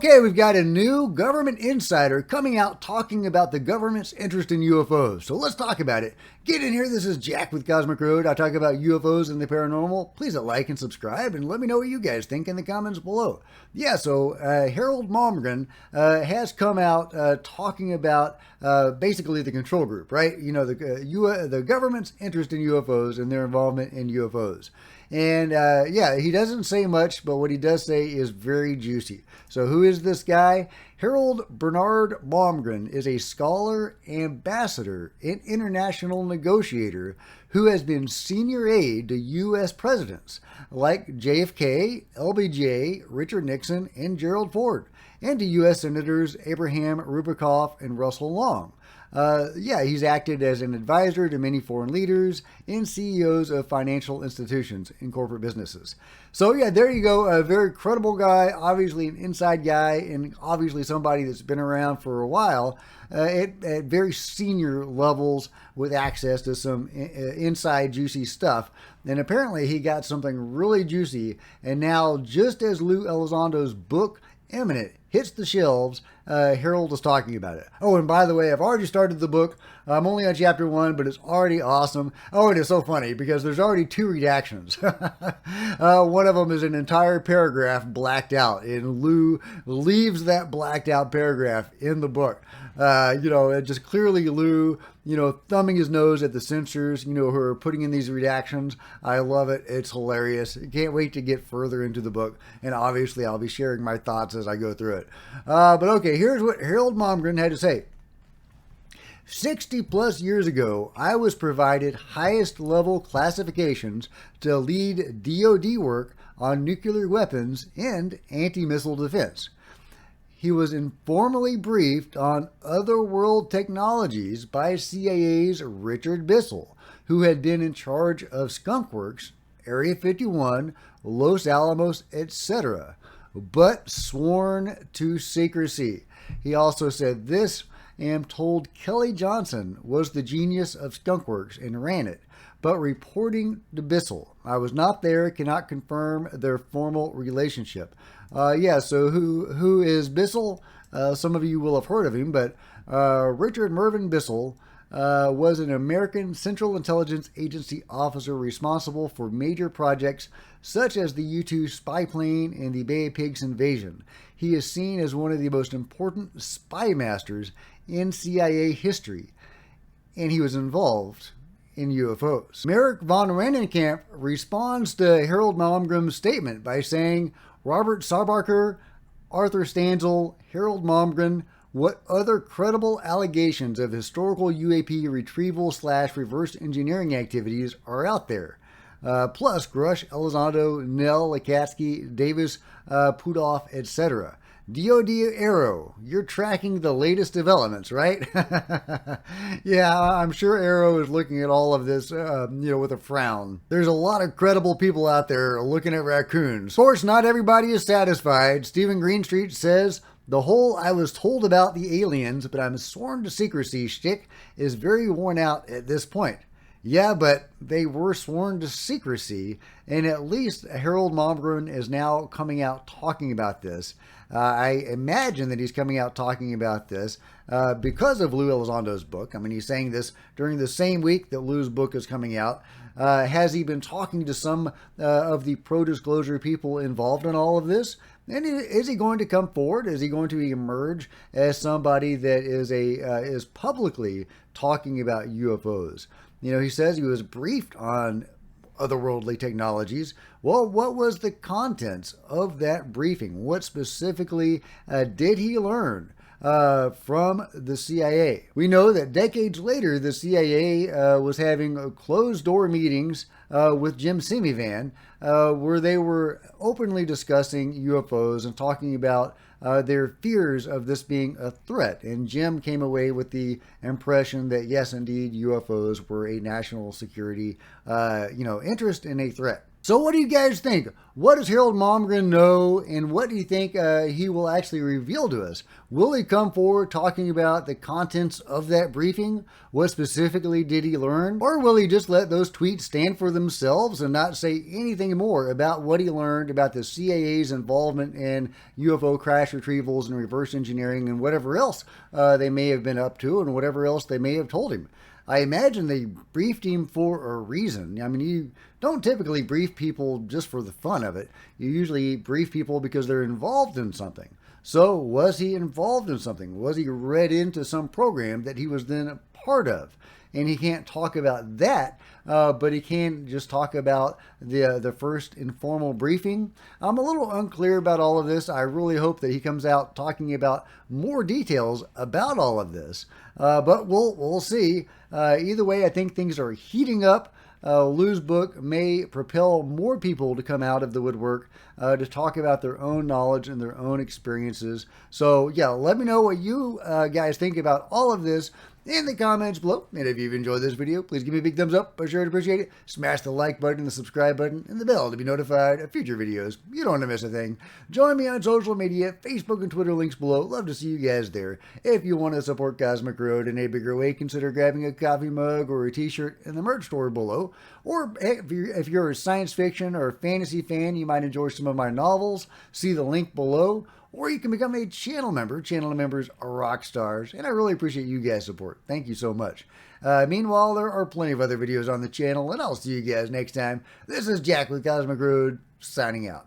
Okay, we've got a new government insider coming out talking about the government's interest in UFOs. So let's talk about it. Get in here. This is Jack with Cosmic Road. I talk about UFOs and the paranormal. Please hit like and subscribe and let me know what you guys think in the comments below. Yeah, so Harold Malmgren has come out talking about basically the control group, right? You know, the government's interest in UFOs and their involvement in UFOs. And yeah, he doesn't say much, but what he does say is very juicy. So who is this guy? Harold Bernard Malmgren is a scholar, ambassador, and international negotiator who has been senior aide to U.S. presidents like JFK, LBJ, Richard Nixon, and Gerald Ford, and to U.S. Senators Abraham Rubakoff and Russell Long. Yeah, he's acted as an advisor to many foreign leaders and CEOs of financial institutions and corporate businesses. So yeah, there you go. A very credible guy, obviously an inside guy, and obviously somebody that's been around for a while at very senior levels with access to some inside juicy stuff. And apparently he got something really juicy. And now, just as Lou Elizondo's book, Imminent, hits the shelves, Harold is talking about it. Oh, and by the way, I've already started the book. I'm only on chapter 1, but it's already awesome. Oh, it is so funny because there's already 2 redactions. One of them is an entire paragraph blacked out, and Lou leaves that blacked out paragraph in the book. You know, it just clearly Lou, you know, thumbing his nose at the censors, you know, who are putting in these redactions. I love it. It's hilarious. Can't wait to get further into the book. And obviously I'll be sharing my thoughts as I go through it. But okay, here's what Harold Malmgren had to say. 60 plus years ago, I was provided highest level classifications to lead DoD work on nuclear weapons and anti-missile defense. He was informally briefed on otherworld technologies by CIA's Richard Bissell, who had been in charge of Skunk Works, Area 51, Los Alamos, etc., but sworn to secrecy. He also said this, and told Kelly Johnson was the genius of Skunk Works and ran it, but reporting to Bissell. I was not there, cannot confirm their formal relationship. Yeah, so who is Bissell? Some of you will have heard of him, but Richard Mervyn Bissell was an American Central Intelligence Agency officer responsible for major projects such as the U-2 spy plane and the Bay of Pigs invasion. He is seen as one of the most important spy masters in CIA history, and he was involved in UFOs. Merrick von Rennenkamp responds to Harold Malmgren's statement by saying, Robert Sarbarker, Arthur Stanzel, Harold Malmgren, what other credible allegations of historical UAP retrieval/reverse engineering activities are out there? Plus Grush, Elizondo, Nell, Lakatsky, Davis, Pudoff, etc. DoD Arrow, you're tracking the latest developments, right? Yeah, I'm sure Arrow is looking at all of this, you know, with a frown. There's a lot of credible people out there looking at raccoons. Of course, not everybody is satisfied. Stephen Greenstreet says, the whole I was told about the aliens, but I'm sworn to secrecy shtick is very worn out at this point. Yeah, but they were sworn to secrecy, and at least Harold Malmgren is now coming out talking about this. I imagine that he's coming out talking about this because of Lou Elizondo's book. I mean, he's saying this during the same week that Lou's book is coming out. Has he been talking to some of the pro-disclosure people involved in all of this? And is he going to come forward? Is he going to emerge as somebody that is publicly talking about UFOs? You know, he says he was briefed on otherworldly technologies. Well, what was the contents of that briefing? What specifically did he learn from the CIA? We know that decades later, the CIA was having closed-door meetings with Jim Semivan, where they were openly discussing UFOs and talking about their fears of this being a threat. And Jim came away with the impression that, yes, indeed, UFOs were a national security, interest and a threat. So what do you guys think? What does Harold Malmgren know, and what do you think he will actually reveal to us? Will he come forward talking about the contents of that briefing? What specifically did he learn? Or will he just let those tweets stand for themselves and not say anything more about what he learned about the CIA's involvement in UFO crash retrievals and reverse engineering and whatever else they may have been up to and whatever else they may have told him? I imagine they briefed him for a reason. I mean, you don't typically brief people just for the fun of it. You usually brief people because they're involved in something. So, was he involved in something? Was he read into some program that he was then a part of? And he can't talk about that, but he can just talk about the first informal briefing. I'm a little unclear about all of this. I really hope that he comes out talking about more details about all of this. But we'll see. Either way, I think things are heating up. Lou's book may propel more people to come out of the woodwork to talk about their own knowledge and their own experiences. So, yeah, let me know what you guys think about all of this in the comments below. And if you've enjoyed this video, please give me a big thumbs up. I sure appreciate it. Smash the like button, the subscribe button, and the bell to be notified of future videos. You don't want to miss a thing. Join me on social media, Facebook and Twitter, links below. Love to see you guys there. If you want to support Cosmic Road in a bigger way, consider grabbing a coffee mug or a t-shirt in the merch store below. Or if you're a science fiction or fantasy fan, you might enjoy some of my novels. See the link below. Or you can become a channel member. Channel members are rock stars, and I really appreciate you guys' support. Thank you so much. Meanwhile, there are plenty of other videos on the channel, and I'll see you guys next time. This is Jack with Cosmic Road, signing out.